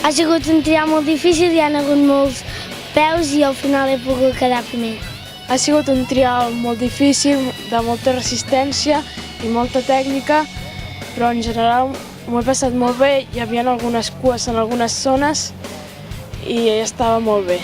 Ha sigut un trial molt difícil, hi ha hagut molts peus i al final he pogut quedar primer. Ha sigut un trial molt difícil, de molta resistència i molta tècnica, però en general m'ho he passat molt bé, hi havia algunes cues en algunes zones i estava molt bé.